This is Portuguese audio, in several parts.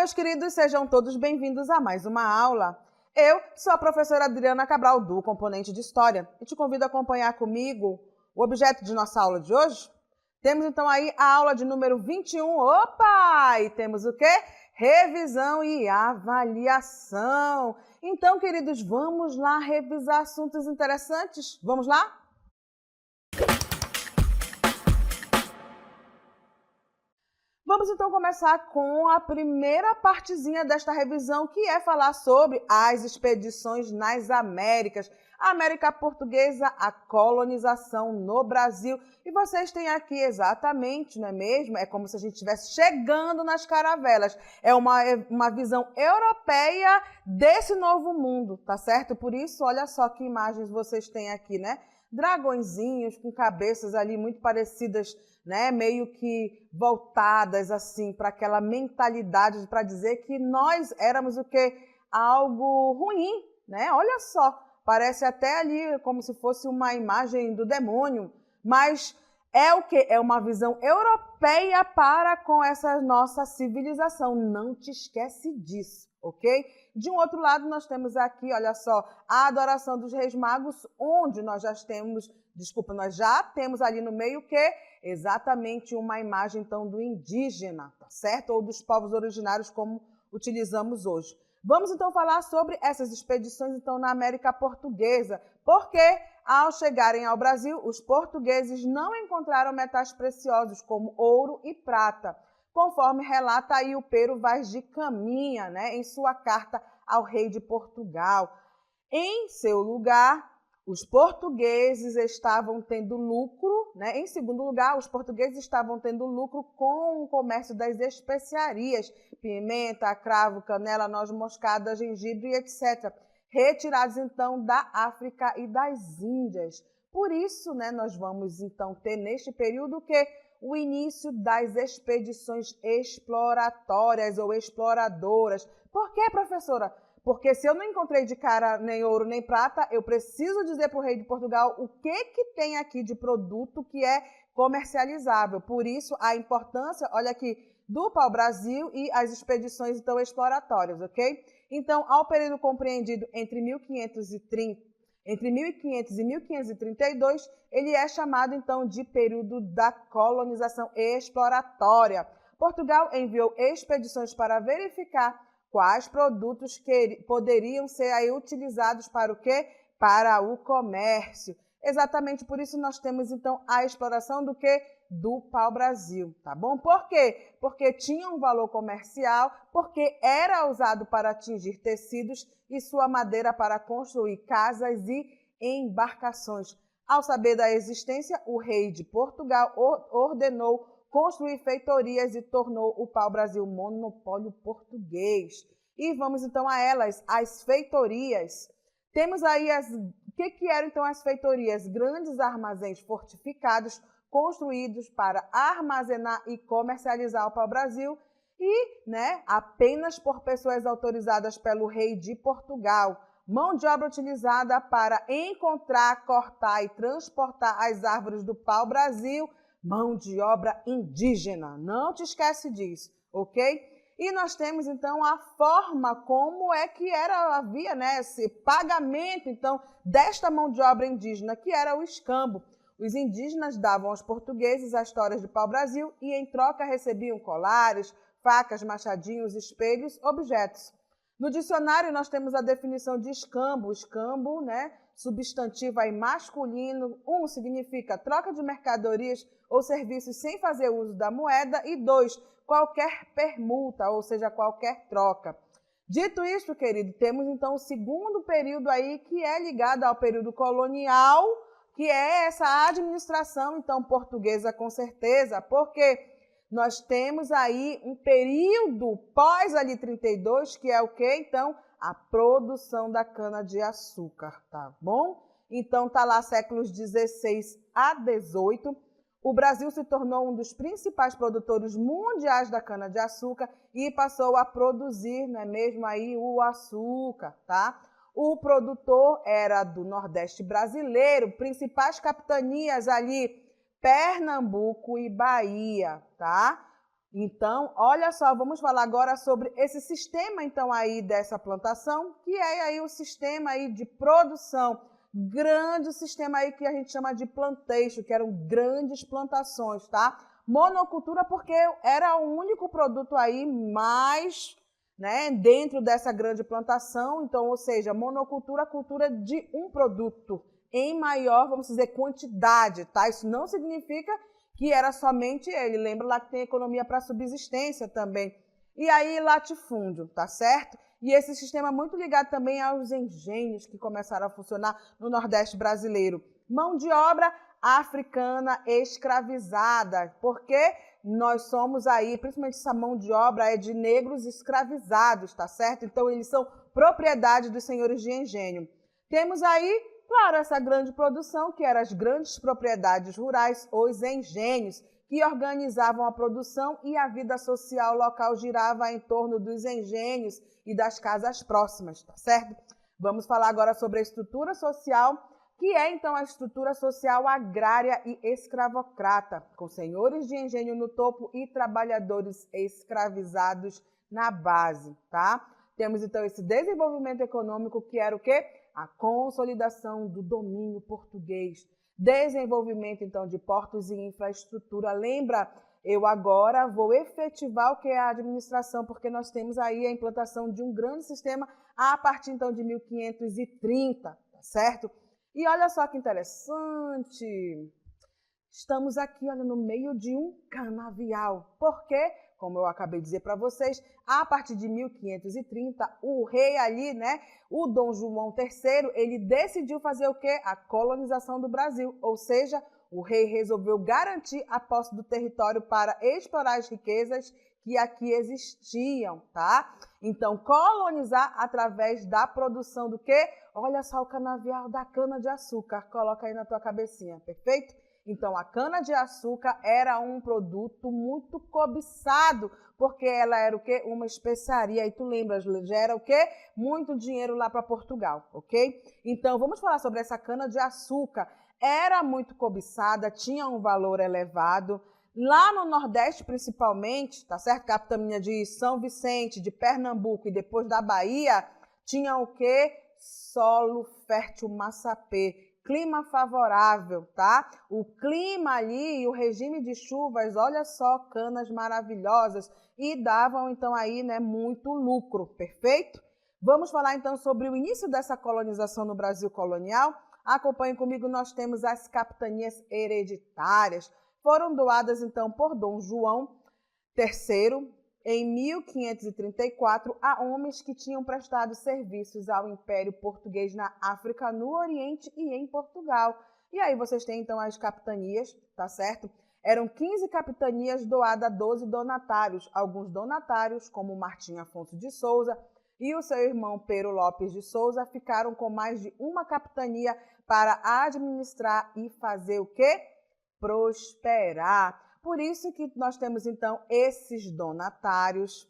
meus queridos, sejam todos bem-vindos a mais uma aula. Eu sou a professora Adriana Cabral, do componente de História, e te convido a acompanhar comigo o objeto de nossa aula de hoje. Temos então aí a aula de número 21. Opa! E temos o quê? Revisão e avaliação. Então, queridos, vamos lá revisar assuntos interessantes? Vamos lá? Vamos então começar com a primeira partezinha desta revisão, que é falar sobre as expedições nas Américas, a América Portuguesa, a colonização no Brasil. E vocês têm aqui exatamente, não é mesmo? É como se a gente estivesse chegando nas caravelas. É uma visão europeia desse novo mundo, tá certo? Por isso, olha só que imagens vocês têm aqui, né? Dragõezinhos com cabeças ali muito parecidas, né, meio que voltadas assim para aquela mentalidade para dizer que nós éramos o quê? Algo ruim, né? Olha só, parece até ali como se fosse uma imagem do demônio, mas é o quê? É uma visão europeia para com essa nossa civilização. Não te esquece disso, ok? De um outro lado, nós temos aqui, olha só, a adoração dos reis magos, onde nós já temos ali no meio o quê? Exatamente uma imagem, então, do indígena, tá certo? Ou dos povos originários, como utilizamos hoje. Vamos, então, falar sobre essas expedições, então, na América Portuguesa, porque, ao chegarem ao Brasil, os portugueses não encontraram metais preciosos, como ouro e prata, conforme relata aí o Pero Vaz de Caminha, né, em sua carta ao rei de Portugal. Em seu lugar, os portugueses estavam tendo lucro, né? Em segundo lugar, os portugueses estavam tendo lucro com o comércio das especiarias, pimenta, cravo, canela, noz moscada, gengibre, etc., retirados então da África e das Índias. Por isso, né, nós vamos então ter neste período o início das expedições exploratórias ou exploradoras. Por quê, professora? Porque se eu não encontrei de cara nem ouro nem prata, eu preciso dizer para o rei de Portugal o que tem aqui de produto que é comercializável. Por isso, a importância, olha aqui, do pau-brasil e as expedições então exploratórias, ok? Então, ao período compreendido entre 1500 e 1532, ele é chamado então de período da colonização exploratória. Portugal enviou expedições para verificar quais produtos que poderiam ser aí utilizados para o quê? Para o comércio. Exatamente por isso nós temos, então, a exploração do quê? Do pau-brasil, tá bom? Por quê? Porque tinha um valor comercial, porque era usado para atingir tecidos e sua madeira para construir casas e embarcações. Ao saber da existência, o rei de Portugal ordenou construir feitorias e tornou o pau-brasil monopólio português. E vamos então a elas, as feitorias. Temos aí o que eram então as feitorias? Grandes armazéns fortificados, construídos para armazenar e comercializar o pau-brasil e, né, apenas por pessoas autorizadas pelo rei de Portugal. Mão de obra utilizada para encontrar, cortar e transportar as árvores do pau-brasil, mão de obra indígena. Não te esquece disso, ok? E nós temos, então, a forma como é que havia, né, esse pagamento, então, desta mão de obra indígena, que era o escambo. Os indígenas davam aos portugueses as toras de pau-brasil e, em troca, recebiam colares, facas, machadinhos, espelhos, objetos. No dicionário, nós temos a definição de escambo. Escambo, né, substantivo aí masculino. 1 significa troca de mercadorias ou serviços sem fazer uso da moeda. E 2, qualquer permuta, ou seja, qualquer troca. Dito isso, querido, temos então o segundo período aí que é ligado ao período colonial, que é essa administração, então, portuguesa com certeza, porque nós temos aí um período pós ali 32, que é o quê? Então, a produção da cana-de-açúcar, tá bom? Então, tá lá séculos 16 a 18. O Brasil se tornou um dos principais produtores mundiais da cana-de-açúcar e passou a produzir, não é mesmo, aí o açúcar, tá? O produtor era do Nordeste brasileiro, principais capitanias ali, Pernambuco e Bahia, tá? Então, olha só, vamos falar agora sobre esse sistema, então, aí dessa plantação, que é aí o sistema aí de produção, grande sistema aí que a gente chama de plantation, que eram grandes plantações, tá? Monocultura porque era o único produto aí mais, né, dentro dessa grande plantação, então, ou seja, monocultura, cultura de um produto em maior, vamos dizer, quantidade, tá? Isso não significa que era somente ele. Lembra lá que tem economia para subsistência também. E aí latifúndio, tá certo? E esse sistema é muito ligado também aos engenhos que começaram a funcionar no Nordeste brasileiro. Mão de obra africana escravizada, porque nós somos aí, principalmente essa mão de obra é de negros escravizados, tá certo? Então eles são propriedade dos senhores de engenho. Temos aí, claro, essa grande produção, que eram as grandes propriedades rurais, os engenhos, que organizavam a produção e a vida social local girava em torno dos engenhos e das casas próximas, tá certo? Vamos falar agora sobre a estrutura social, que é então a estrutura social agrária e escravocrata, com senhores de engenho no topo e trabalhadores escravizados na base, tá? Temos então esse desenvolvimento econômico que era o quê? A consolidação do domínio português, desenvolvimento então de portos e infraestrutura. Lembra, eu agora vou efetivar o que é a administração, porque nós temos aí a implantação de um grande sistema a partir então de 1530, tá certo? E olha só que interessante, estamos aqui, olha, no meio de um canavial. Por quê? Como eu acabei de dizer para vocês, a partir de 1530, o rei ali, né, o Dom João III, ele decidiu fazer o quê? A colonização do Brasil, ou seja, o rei resolveu garantir a posse do território para explorar as riquezas que aqui existiam, tá? Então, colonizar através da produção do quê? Olha só o canavial da cana-de-açúcar, coloca aí na tua cabecinha, perfeito? Então, a cana-de-açúcar era um produto muito cobiçado, porque ela era o quê? Uma especiaria. E tu lembras, já era o quê? Muito dinheiro lá para Portugal, ok? Então, vamos falar sobre essa cana-de-açúcar. Era muito cobiçada, tinha um valor elevado. Lá no Nordeste, principalmente, tá certo? Capitania de São Vicente, de Pernambuco e depois da Bahia, tinha o quê? Solo fértil massapê. Clima favorável, tá? O clima ali e o regime de chuvas, olha só, canas maravilhosas e davam então aí, né, muito lucro, perfeito? Vamos falar então sobre o início dessa colonização no Brasil colonial. Acompanhe comigo, nós temos as capitanias hereditárias. Foram doadas então por Dom João III em 1534 a homens que tinham prestado serviços ao Império Português na África, no Oriente e em Portugal. E aí vocês têm então as capitanias, tá certo? Eram 15 capitanias doadas a 12 donatários. Alguns donatários, como Martim Afonso de Souza e o seu irmão Pero Lopes de Souza, ficaram com mais de uma capitania para administrar e fazer o quê? Prosperar. Por isso que nós temos, então, esses donatários.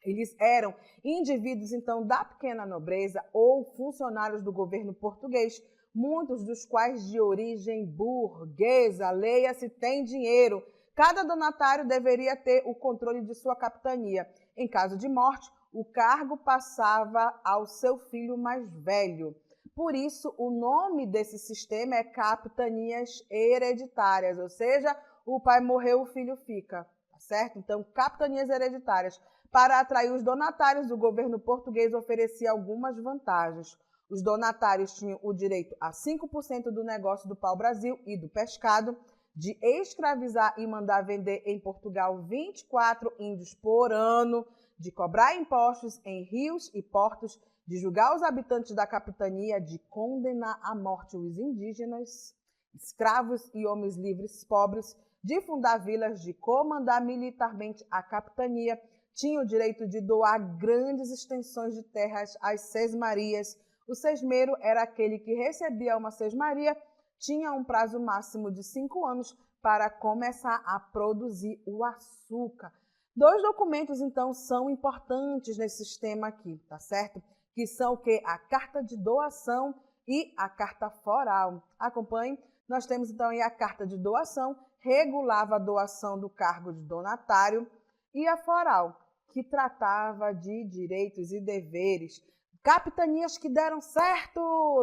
Eles eram indivíduos, então, da pequena nobreza ou funcionários do governo português, muitos dos quais de origem burguesa. Leia-se, tem dinheiro. Cada donatário deveria ter o controle de sua capitania. Em caso de morte, o cargo passava ao seu filho mais velho. Por isso, o nome desse sistema é capitanias hereditárias, ou seja, o pai morreu, o filho fica, tá certo? Então, capitanias hereditárias. Para atrair os donatários, o governo português oferecia algumas vantagens. Os donatários tinham o direito a 5% do negócio do pau-brasil e do pescado, de escravizar e mandar vender em Portugal 24 índios por ano, de cobrar impostos em rios e portos, de julgar os habitantes da capitania, de condenar à morte os indígenas, escravos e homens livres pobres, de fundar vilas, de comandar militarmente a capitania, tinha o direito de doar grandes extensões de terras às sesmarias. O sesmeiro era aquele que recebia uma sesmaria, tinha um prazo máximo de 5 anos para começar a produzir o açúcar. Dois documentos, então, são importantes nesse sistema aqui, tá certo? Que são o quê? A carta de doação e a carta foral. Acompanhe. Nós temos, então, aí a carta de doação, regulava a doação do cargo de donatário, e a foral, que tratava de direitos e deveres. Capitanias que deram certo,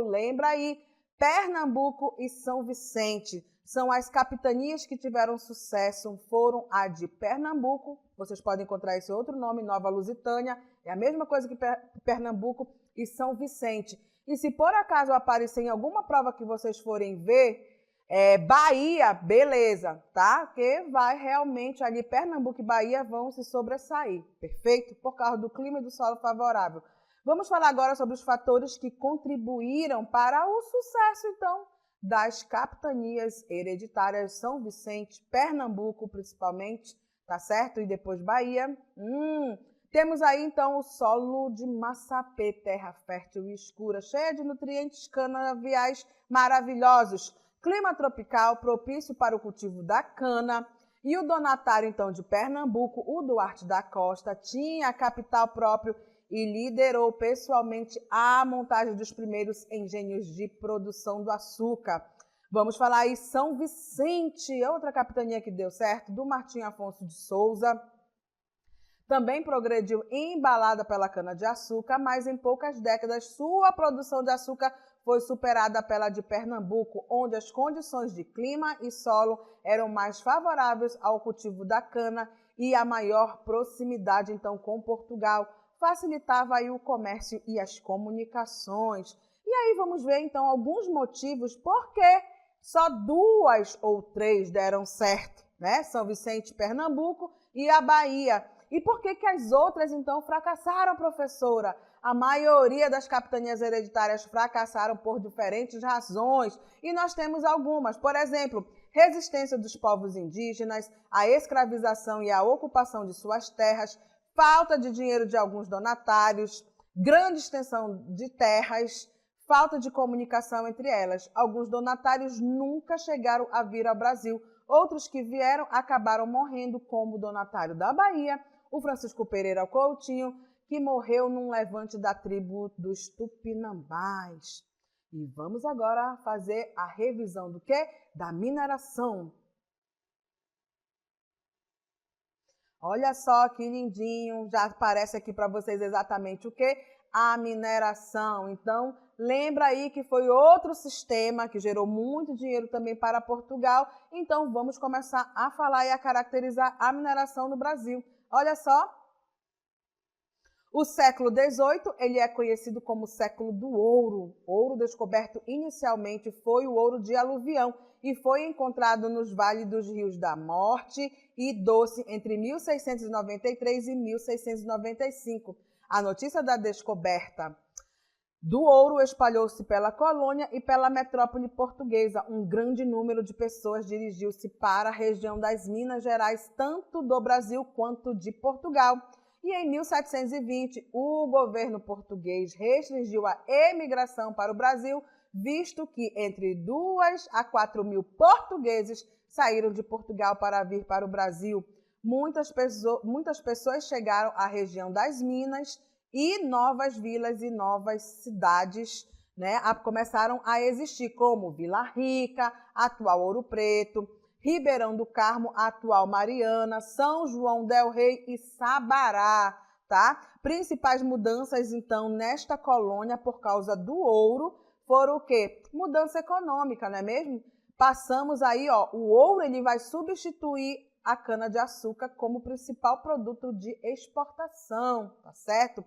lembra aí, Pernambuco e São Vicente. São as capitanias que tiveram sucesso, foram a de Pernambuco, vocês podem encontrar esse outro nome, Nova Lusitânia, é a mesma coisa que Pernambuco e São Vicente. E se por acaso aparecer em alguma prova que vocês forem ver, Bahia, beleza, tá? Porque vai realmente ali, Pernambuco e Bahia vão se sobressair, perfeito? Por causa do clima e do solo favorável. Vamos falar agora sobre os fatores que contribuíram para o sucesso, então, das capitanias hereditárias São Vicente, Pernambuco, principalmente, tá certo? E depois Bahia. Temos aí, então, o solo de Massapê, terra fértil e escura, cheia de nutrientes canaviais maravilhosos. Clima tropical propício para o cultivo da cana. E o donatário, então, de Pernambuco, o Duarte da Costa, tinha capital próprio e liderou pessoalmente a montagem dos primeiros engenhos de produção do açúcar. Vamos falar aí São Vicente, outra capitania que deu certo, do Martim Afonso de Souza. Também progrediu embalada pela cana-de-açúcar, mas em poucas décadas sua produção de açúcar foi superada pela de Pernambuco, onde as condições de clima e solo eram mais favoráveis ao cultivo da cana e a maior proximidade, então, com Portugal, facilitava aí o comércio e as comunicações. E aí vamos ver, então, alguns motivos por que só 2 ou 3 deram certo, né? São Vicente, Pernambuco e a Bahia. E por que as outras, então, fracassaram, professora? A maioria das capitanias hereditárias fracassaram por diferentes razões. E nós temos algumas. Por exemplo, resistência dos povos indígenas, a escravização e a ocupação de suas terras, falta de dinheiro de alguns donatários, grande extensão de terras, falta de comunicação entre elas. Alguns donatários nunca chegaram a vir ao Brasil. Outros que vieram acabaram morrendo, como o donatário da Bahia, o Francisco Pereira Coutinho, que morreu num levante da tribo dos Tupinambás. E vamos agora fazer a revisão do quê? Da mineração. Olha só que lindinho, já aparece aqui para vocês exatamente o quê? A mineração. Então, lembra aí que foi outro sistema que gerou muito dinheiro também para Portugal. Então, vamos começar a falar e a caracterizar a mineração no Brasil. Olha só, o século XVIII ele é conhecido como o século do ouro. Ouro descoberto inicialmente foi o ouro de aluvião e foi encontrado nos vales dos rios da Morte e Doce entre 1693 e 1695. A notícia da descoberta do ouro espalhou-se pela colônia e pela metrópole portuguesa. Um grande número de pessoas dirigiu-se para a região das Minas Gerais, tanto do Brasil quanto de Portugal. E em 1720, o governo português restringiu a emigração para o Brasil, visto que entre 2 a 4 mil portugueses saíram de Portugal para vir para o Brasil. Muitas pessoas chegaram à região das Minas e novas vilas e novas cidades, né, começaram a existir, como Vila Rica, atual Ouro Preto, Ribeirão do Carmo, atual Mariana, São João del Rei e Sabará, tá? Principais mudanças, então, nesta colônia por causa do ouro foram o quê? Mudança econômica, não é mesmo? Passamos aí, ó, o ouro ele vai substituir a cana-de-açúcar como principal produto de exportação, tá certo?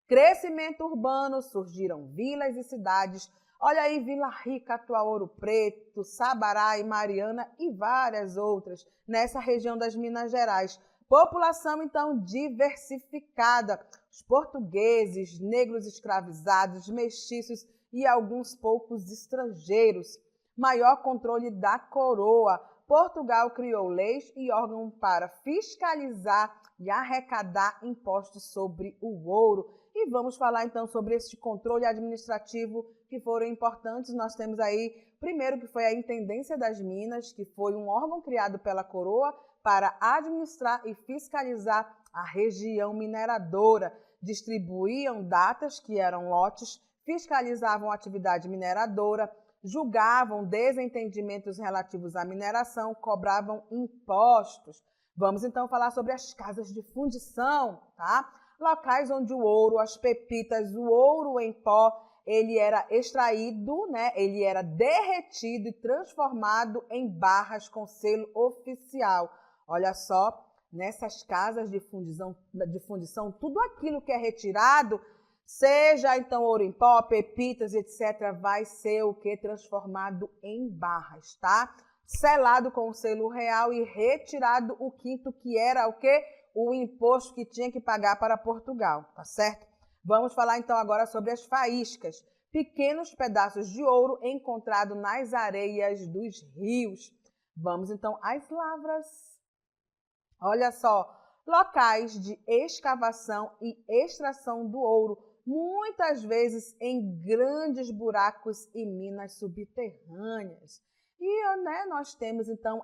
Crescimento urbano, surgiram vilas e cidades. Olha aí, Vila Rica, atual Ouro Preto, Sabará e Mariana e várias outras nessa região das Minas Gerais. População, então, diversificada. Os portugueses, negros escravizados, mestiços e alguns poucos estrangeiros. Maior controle da coroa. Portugal criou leis e órgãos para fiscalizar e arrecadar impostos sobre o ouro. E vamos falar então sobre este controle administrativo que foram importantes. Nós temos aí, primeiro, que foi a Intendência das Minas, que foi um órgão criado pela coroa para administrar e fiscalizar a região mineradora. Distribuíam datas, que eram lotes, fiscalizavam a atividade mineradora, julgavam desentendimentos relativos à mineração, cobravam impostos. Vamos então falar sobre as casas de fundição, tá? Locais onde o ouro, as pepitas, o ouro em pó, ele era extraído, né? Ele era derretido e transformado em barras com selo oficial. Olha só, nessas casas de fundição, tudo aquilo que é retirado, seja então ouro em pó, pepitas, etc., vai ser o que? Transformado em barras, tá? Selado com o selo real e retirado o quinto, que era o quê? O imposto que tinha que pagar para Portugal, tá certo? Vamos falar então agora sobre as faíscas, pequenos pedaços de ouro encontrados nas areias dos rios. Vamos então às lavras. Olha só, locais de escavação e extração do ouro, muitas vezes em grandes buracos e minas subterrâneas. E nós temos então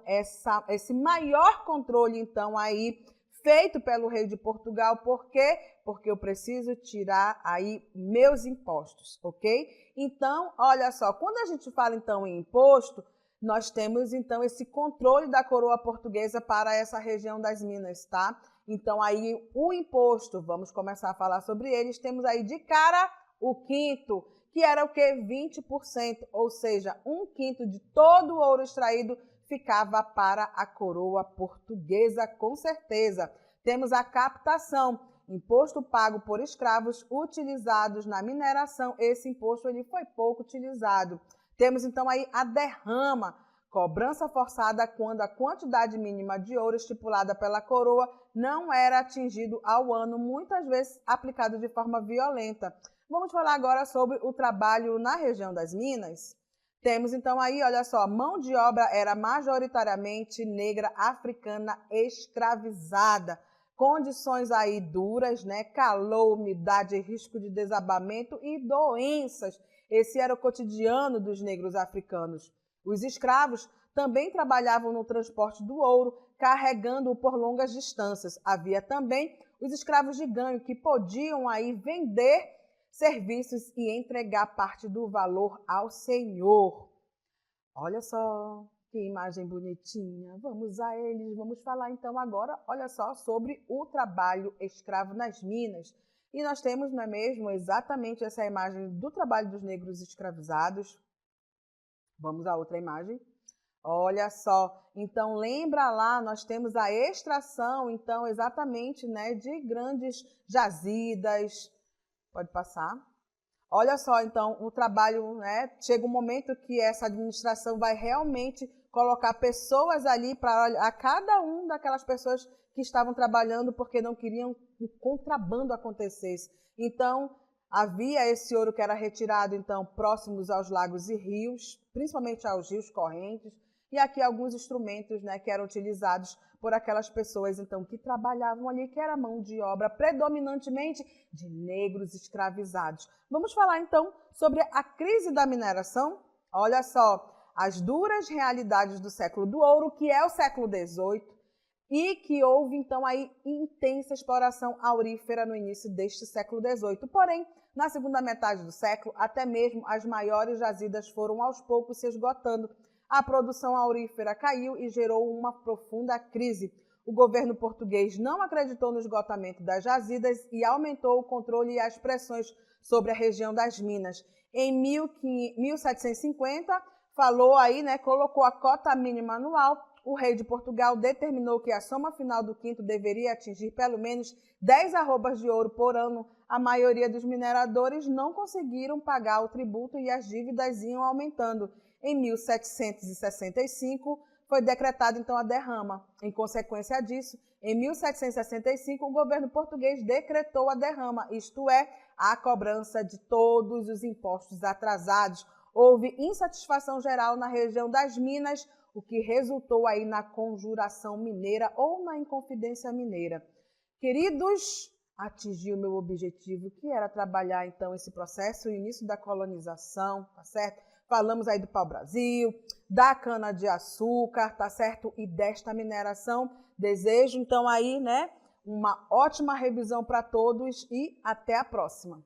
esse maior controle então aí feito pelo rei de Portugal. Por quê? Porque eu preciso tirar aí meus impostos, ok? Então, olha só, quando a gente fala então em imposto, nós temos então esse controle da coroa portuguesa para essa região das Minas, tá? Então aí o imposto, vamos começar a falar sobre eles, temos aí de cara o quinto, que era o quê? 20%, ou seja, um quinto de todo o ouro extraído ficava para a coroa portuguesa, com certeza. Temos a captação, imposto pago por escravos utilizados na mineração. Esse imposto ele foi pouco utilizado. Temos então aí a derrama, cobrança forçada quando a quantidade mínima de ouro estipulada pela coroa não era atingido ao ano, muitas vezes aplicado de forma violenta. Vamos falar agora sobre o trabalho na região das Minas. Temos então aí, olha só, mão de obra era majoritariamente negra, africana, escravizada. Condições aí duras, né? Calor, umidade, risco de desabamento e doenças. Esse era o cotidiano dos negros africanos. Os escravos também trabalhavam no transporte do ouro, carregando-o por longas distâncias. Havia também os escravos de ganho, que podiam aí vender serviços e entregar parte do valor ao senhor. Olha só que imagem bonitinha. Vamos a eles. Vamos falar então agora, olha só, sobre o trabalho escravo nas minas. E nós temos, não é mesmo, exatamente essa imagem do trabalho dos negros escravizados. Vamos a outra imagem. Olha só, então lembra lá, nós temos a extração, então exatamente, né, de grandes jazidas. Pode passar. Olha só, então, o trabalho, né? Chega um momento que essa administração vai realmente colocar pessoas ali para olhar a cada um daquelas pessoas que estavam trabalhando porque não queriam que o contrabando acontecesse. Então, havia esse ouro que era retirado, então, próximos aos lagos e rios, principalmente aos rios correntes, e aqui alguns instrumentos, né, que eram utilizados por aquelas pessoas, então, que trabalhavam ali, que era mão de obra predominantemente de negros escravizados. Vamos falar, então, sobre a crise da mineração. Olha só, as duras realidades do século do ouro, que é o século XVIII, e que houve, então, aí intensa exploração aurífera no início deste século XVIII. Porém, na segunda metade do século, até mesmo as maiores jazidas foram aos poucos se esgotando. A produção aurífera caiu e gerou uma profunda crise. O governo português não acreditou no esgotamento das jazidas e aumentou o controle e as pressões sobre a região das minas. Em 1750, falou aí, né, colocou a cota mínima anual. O rei de Portugal determinou que a soma final do quinto deveria atingir pelo menos 10 arrobas de ouro por ano. A maioria dos mineradores não conseguiram pagar o tributo e as dívidas iam aumentando. Em 1765, foi decretada então a derrama. Em consequência disso, em 1765, o governo português decretou a derrama, isto é, a cobrança de todos os impostos atrasados. Houve insatisfação geral na região das Minas, o que resultou aí na conjuração mineira ou na Inconfidência Mineira. Queridos, atingi o meu objetivo, que era trabalhar então esse processo, o início da colonização, tá certo? Falamos aí do pau-brasil, da cana-de-açúcar, tá certo? E desta mineração. Desejo, então, aí, né, uma ótima revisão para todos e até a próxima.